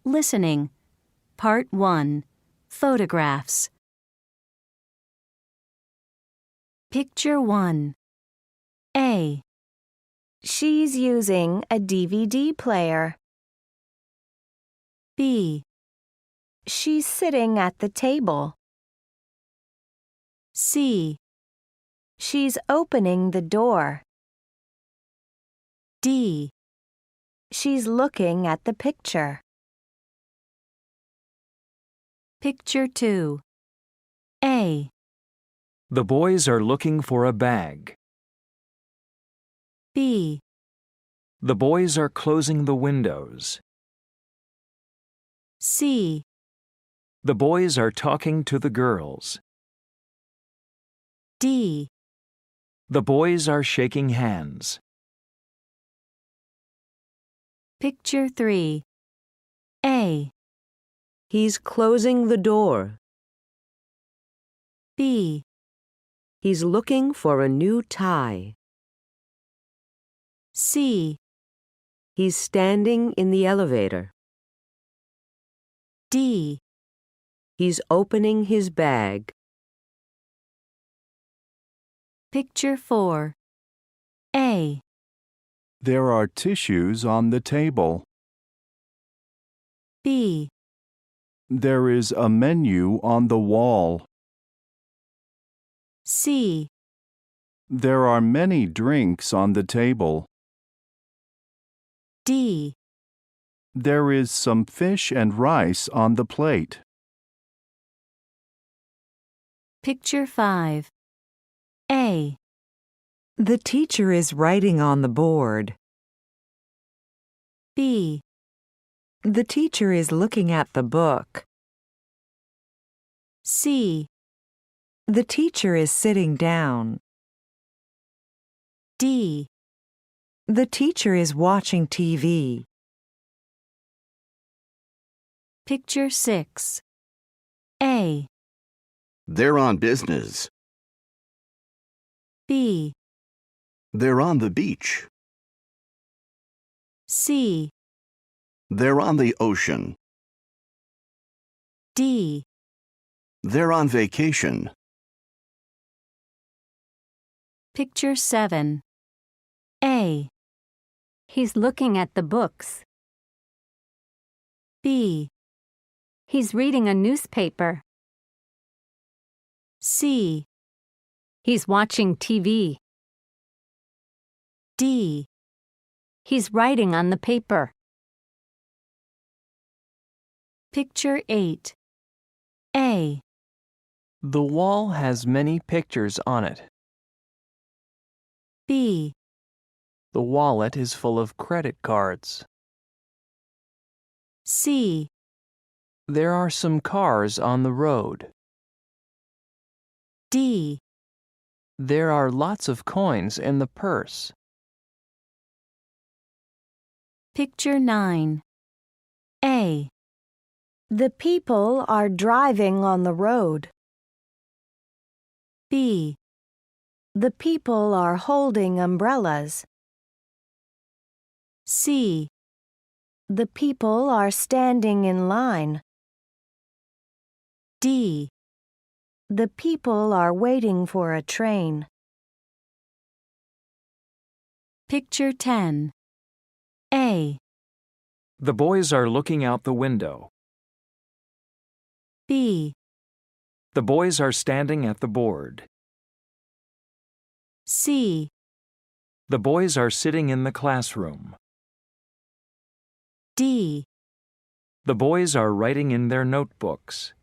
Listening. Part 1. Photographs. Picture 1. A. She's using a DVD player. B. She's sitting at the table. C. She's opening the door. D. She's looking at the picture. Picture 2. A. The boys are looking for a bag. B. The boys are closing the windows. C. The boys are talking to the girls. D. The boys are shaking hands. Picture 3. A. He's closing the door. B. He's looking for a new tie. C. He's standing in the elevator. D. He's opening his bag. Picture 4. A. There are tissues on the table. B. There is a menu on the wall. C. There are many drinks on the table. D. There is some fish and rice on the plate. Picture 5. A. The teacher is writing on the board. B. The teacher is looking at the book. C. The teacher is sitting down. D. The teacher is watching TV. Picture 6. A. They're on business. B. They're on the beach. C. They're on the ocean. D. They're on vacation. Picture 7. A. He's looking at the books. B. He's reading a newspaper. C. He's watching TV. D. He's writing on the paper. Picture 8. A. The wall has many pictures on it. B. The wallet is full of credit cards. C. There are some cars on the road. D. There are lots of coins in the purse. Picture 9. A. The people are driving on the road. B. The people are holding umbrellas. C. The people are standing in line. D. The people are waiting for a train. Picture 10. A. The boys are looking out the window. B. The boys are standing at the board. C. The boys are sitting in the classroom. D. The boys are writing in their notebooks.